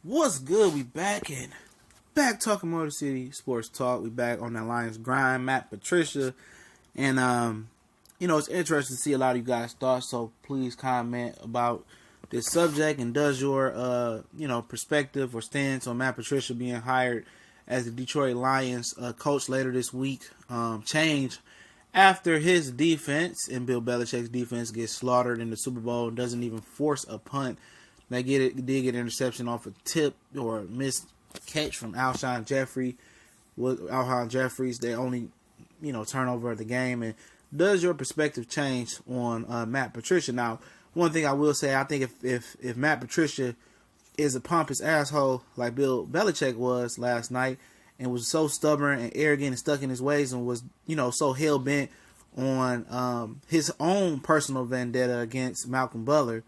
What's good? We back talking Motor City Sports Talk. We back on that Lions grind. Matt Patricia, and it's interesting to see a lot of you guys' thoughts. So please comment about this subject and does your perspective or stance on Matt Patricia being hired as the Detroit Lions coach later this week change after his defense and Bill Belichick's defense gets slaughtered in the Super Bowl and doesn't even force a punt. They did get an interception off a tip or a missed catch from Alshon Jeffries, their only, turnover of the game. And does your perspective change on Matt Patricia? Now, one thing I will say, I think if Matt Patricia is a pompous asshole like Bill Belichick was last night and was so stubborn and arrogant and stuck in his ways and was, so hell-bent on his own personal vendetta against Malcolm Butler,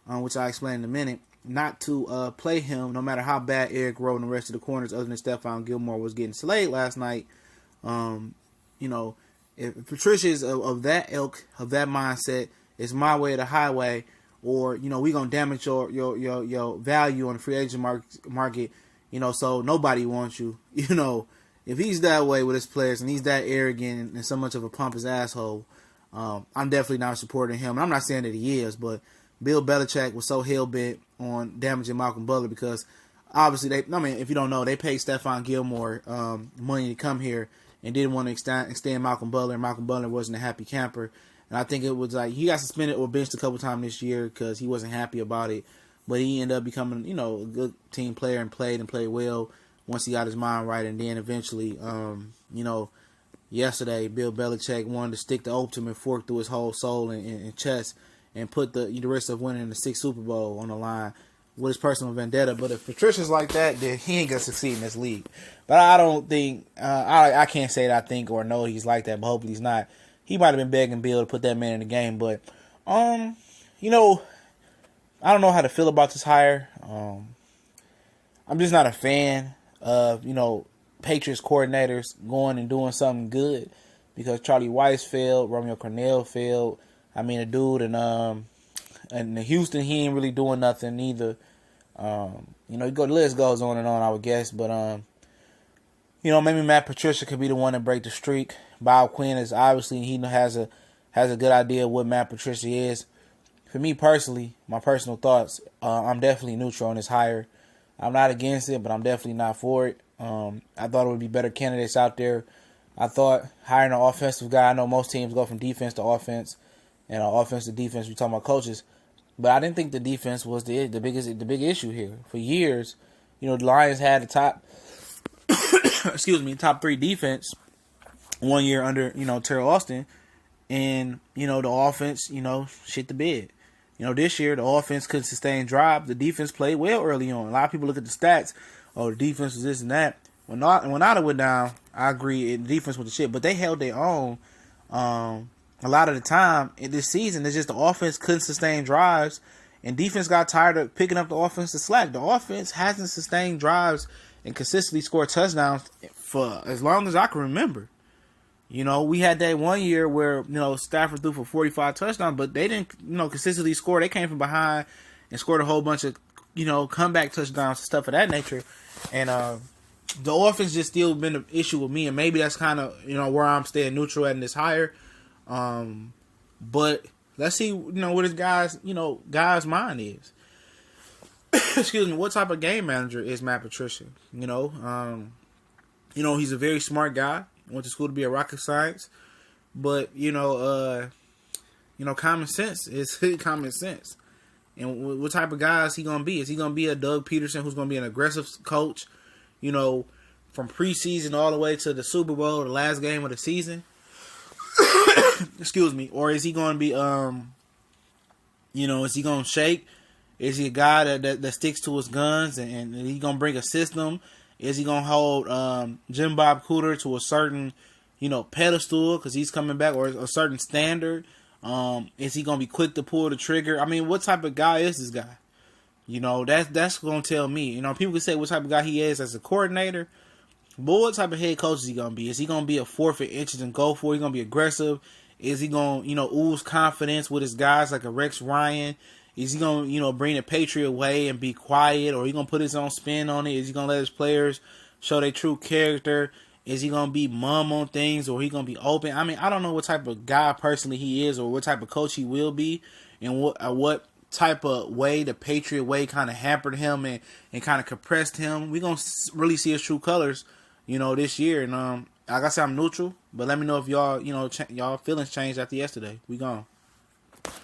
which I'll explain in a minute, not to play him no matter how bad Eric Rowe and the rest of the corners other than Stephon Gilmore was getting slayed last night. If Patricia is of that ilk, of that mindset, it's my way or the highway, or, we going to damage your value on the free agent market, so nobody wants you. If he's that way with his players and he's that arrogant and so much of a pompous asshole, I'm definitely not supporting him. And I'm not saying that he is, but Bill Belichick was so hell-bent on damaging Malcolm Butler because obviously if you don't know, they paid Stephon Gilmore money to come here and didn't want to extend Malcolm Butler, and Malcolm Butler wasn't a happy camper. And I think it was like he got suspended or benched a couple times this year because he wasn't happy about it. But he ended up becoming, a good team player and played well once he got his mind right. And then eventually, yesterday, Bill Belichick wanted to stick the ultimate fork through his whole soul and chest and put the risk of winning the 6th Super Bowl on the line with his personal vendetta. But if Patricia's like that, then he ain't going to succeed in this league. But I don't think, I can't say that I think or know he's like that, but hopefully he's not. He might have been begging Bill to put that man in the game. But, I don't know how to feel about this hire. I'm just not a fan of, Patriots coordinators going and doing something good because Charlie Weiss failed, Romeo Cornell failed. I mean, a dude in Houston, he ain't really doing nothing either. The list goes on and on, I would guess. But, maybe Matt Patricia could be the one to break the streak. Bob Quinn is obviously, he has a good idea of what Matt Patricia is. For me personally, my personal thoughts, I'm definitely neutral on this hire. I'm not against it, but I'm definitely not for it. I thought it would be better candidates out there. I thought hiring an offensive guy, I know most teams go from defense to offense. And offense to defense, we talking about coaches, but I didn't think the defense was the big issue here. For years, the Lions had the top, top 3 defense 1 year under Terrell Austin, and the offense shit the bed. This year the offense couldn't sustain drive. The defense played well early on. A lot of people look at the stats. Oh, the defense was this and that. When Otta went down, I agree. The defense was the shit, but they held their own. A lot of the time in this season, it's just the offense couldn't sustain drives, and defense got tired of picking up the offensive slack. The offense hasn't sustained drives and consistently scored touchdowns for as long as I can remember. We had that 1 year where, Stafford threw for 45 touchdowns, but they didn't, consistently score. They came from behind and scored a whole bunch of, comeback touchdowns and stuff of that nature. And the offense just still been an issue with me, and maybe that's kind of, where I'm staying neutral at in this hire. But let's see, what this guy's mind is. Excuse me. What type of game manager is Matt Patricia? He's a very smart guy. Went to school to be a rocket science, but common sense is common sense. And what type of guy is he gonna be? Is he gonna be a Doug Peterson who's gonna be an aggressive coach? From preseason all the way to the Super Bowl, the last game of the season. Excuse me. Or is he going to be, is he going to shake? Is he a guy that sticks to his guns and he going to bring a system? Is he going to hold Jim Bob Cooter to a certain, pedestal because he's coming back, or a certain standard? Is he going to be quick to pull the trigger? I mean, what type of guy is this guy? That's going to tell me. People can say what type of guy he is as a coordinator. But what type of head coach is he going to be? Is he going to be a 4 inches and go for it? Is he going to be aggressive? Is he going to, ooze confidence with his guys like a Rex Ryan? Is he gonna, bring the Patriot way and be quiet, or he gonna put his own spin on it? Is he gonna let his players show their true character? Is he gonna be mum on things, or he gonna be open? I mean, I don't know what type of guy personally he is, or what type of coach he will be, and what type of way the Patriot way kind of hampered him and kind of compressed him. We gonna really see his true colors, this year. And like I said, I'm neutral, but let me know if y'all, y'all feelings changed after yesterday. We gone.